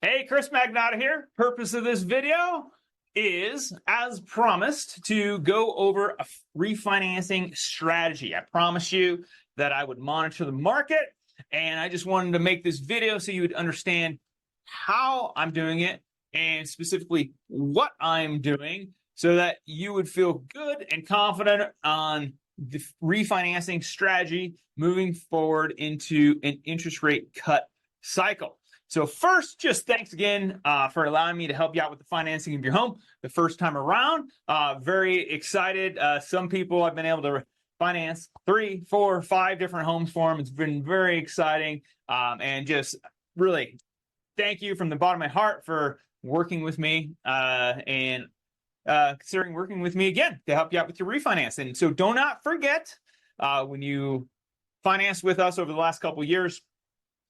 Hey, Chris Magnotta here. Purpose of this video is, as promised, to go over a refinancing strategy. I promised you that I would monitor the market, and I just wanted to make this video so you would understand how I'm doing it and specifically what I'm doing so that you would feel good and confident on the refinancing strategy moving forward into an interest rate cut cycle. So first, just thanks again for allowing me to help you out with the financing of your home the first time around. Very excited. Some people I've been able to finance 3, 4, 5 different homes for them. It's been very exciting. And just really thank you from the bottom of my heart for working with me and considering working with me again to help you out with your refinance. And so do not forget, when you finance with us over the last couple of years,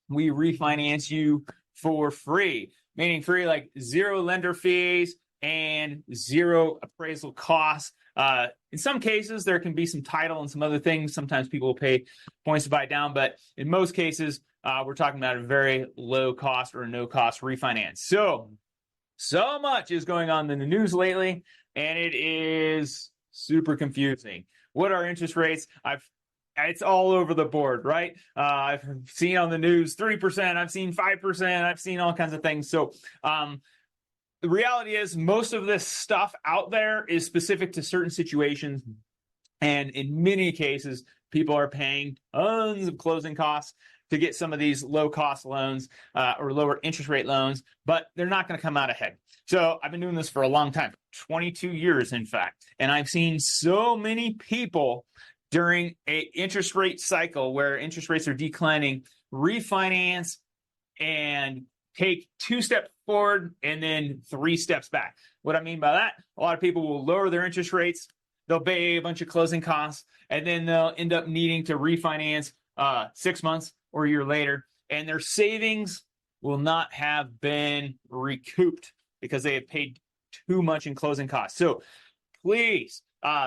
we refinance you for free, meaning free like zero lender fees and zero appraisal costs. In some cases, there can be some title and some other things. Sometimes people will pay points to buy it down, but in most cases, we're talking about a very low cost or no cost refinance. So much is going on in the news lately, and it is super confusing. What are interest rates? It's all over the board, right? I've seen on the news 3%, I've seen 5%, I've seen all kinds of things. So the reality is most of this stuff out there is specific to certain situations. And in many cases, people are paying tons of closing costs to get some of these low-cost loans or lower interest rate loans, but they're not going to come out ahead. So I've been doing this for a long time, 22 years, in fact. And I've seen so many people during an interest rate cycle where interest rates are declining, refinance and take 2 steps forward and then 3 steps back. What I mean by that, a lot of people will lower their interest rates, they'll pay a bunch of closing costs, and then they'll end up needing to refinance 6 months or a year later, and their savings will not have been recouped because they have paid too much in closing costs. So please,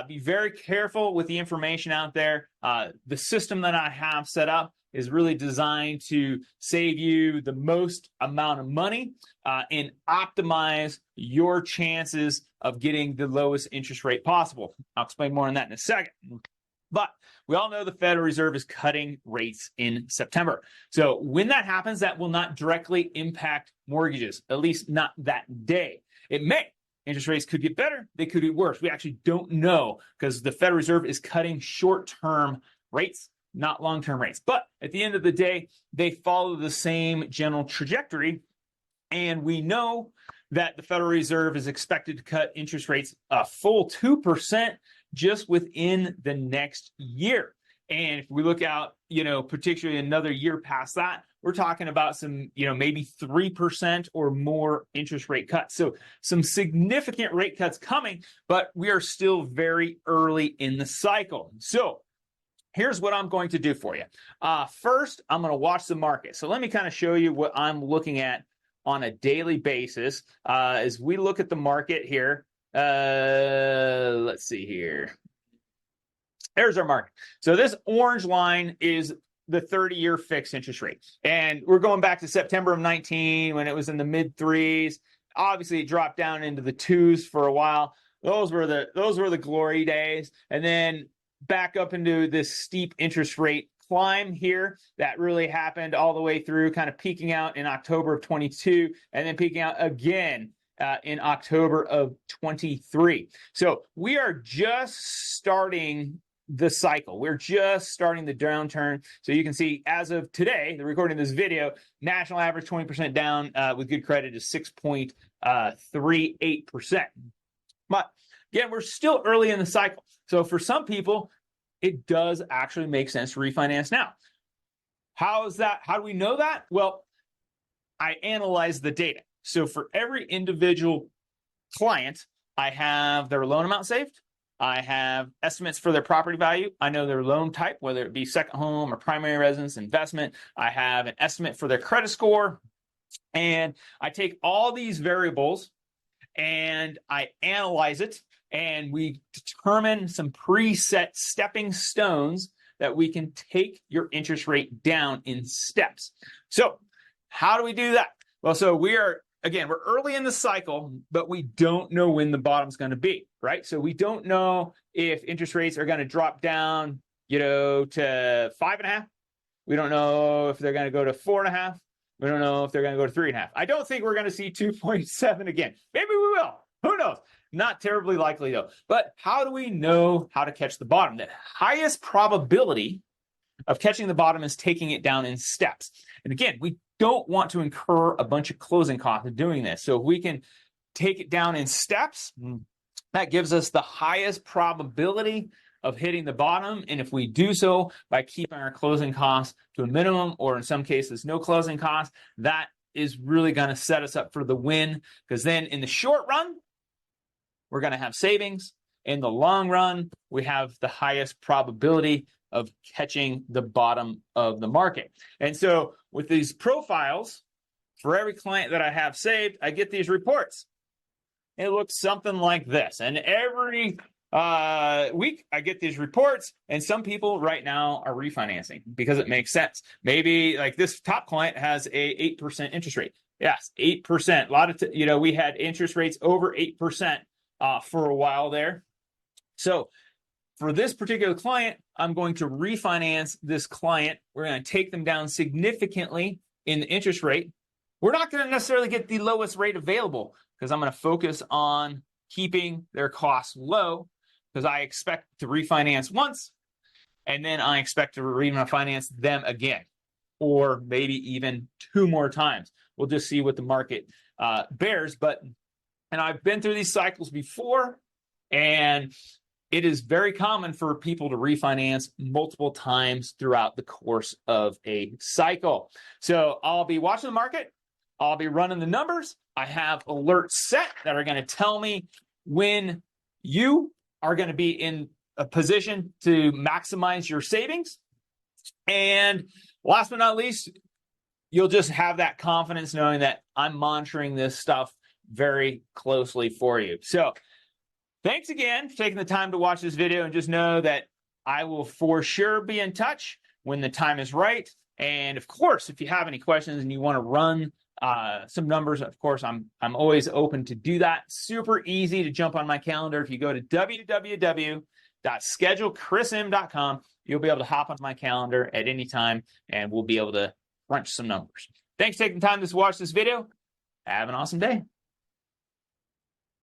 be very careful with the information out there. The system that I have set up is really designed to save you the most amount of money and optimize your chances of getting the lowest interest rate possible. I'll explain more on that in a second. But we all know the Federal Reserve is cutting rates in September. So when that happens, that will not directly impact mortgages, at least not that day. It may. Interest rates could get better. They could get worse. We actually don't know because the Federal Reserve is cutting short-term rates, not long-term rates. But at the end of the day, they follow the same general trajectory. And we know that the Federal Reserve is expected to cut interest rates a full 2% just within the next year. And if we look out, particularly another year past that, we're talking about some, maybe 3% or more interest rate cuts. So some significant rate cuts coming, but we are still very early in the cycle. So here's what I'm going to do for you. First, I'm going to watch the market. So let me kind of show you what I'm looking at on a daily basis as we look at the market here. Let's see here. There's our market. So this orange line is the 30-year fixed interest rate. And we're going back to September of 19 when it was in the mid 3s. Obviously, it dropped down into the 2s for a while. Those were the glory days. And then back up into this steep interest rate climb here that really happened all the way through, kind of peaking out in October of 22 and then peaking out again in October of 23. So we are just starting the cycle. We're just starting the downturn. So you can see as of today, the recording of this video, national average 20% down with good credit is 6.38%. But again, we're still early in the cycle. So for some people, it does actually make sense to refinance now. How is that? How do we know that? Well, I analyze the data. So for every individual client, I have their loan amount saved. I have estimates for their property value. I know their loan type, whether it be second home or primary residence investment. I have an estimate for their credit score. And I take all these variables and I analyze it, and we determine some preset stepping stones that we can take your interest rate down in steps. So how do we do that? Well, so we're early in the cycle, but we don't know when the bottom's going to be, right? So we don't know if interest rates are going to drop down, to 5.5. We don't know if they're going to go to 4.5. We don't know if they're going to go to 3.5. I don't think we're going to see 2.7 again. Maybe we will. Who knows? Not terribly likely though. But how do we know how to catch the bottom? The highest probability of catching the bottom is taking it down in steps. And again, we don't want to incur a bunch of closing costs doing this. So if we can take it down in steps, that gives us the highest probability of hitting the bottom. And if we do so by keeping our closing costs to a minimum, or in some cases, no closing costs, that is really going to set us up for the win. Because then in the short run, we're going to have savings. In the long run, we have the highest probability of catching the bottom of the market. And so with these profiles, for every client that I have saved, I get these reports. It looks something like this. And every week I get these reports, and some people right now are refinancing because it makes sense. Maybe like this top client has a 8% interest rate. Yes, 8%. A lot of, we had interest rates over 8% for a while there. So for this particular client, I'm going to refinance this client. We're going to take them down significantly in the interest rate. We're not going to necessarily get the lowest rate available because I'm going to focus on keeping their costs low, because I expect to refinance once, and then I expect to refinance them again, or maybe even 2 more times. We'll just see what the market bears. And I've been through these cycles before, and it is very common for people to refinance multiple times throughout the course of a cycle. So I'll be watching the market. I'll be running the numbers. I have alerts set that are going to tell me when you are going to be in a position to maximize your savings. And last but not least, you'll just have that confidence knowing that I'm monitoring this stuff very closely for you. So thanks again for taking the time to watch this video, and just know that I will for sure be in touch when the time is right. And of course, if you have any questions and you want to run some numbers, of course, I'm always open to do that. Super easy to jump on my calendar. If you go to www.schedulechrsim.com, you'll be able to hop on my calendar at any time, and we'll be able to crunch some numbers. Thanks for taking time to watch this video. Have an awesome day.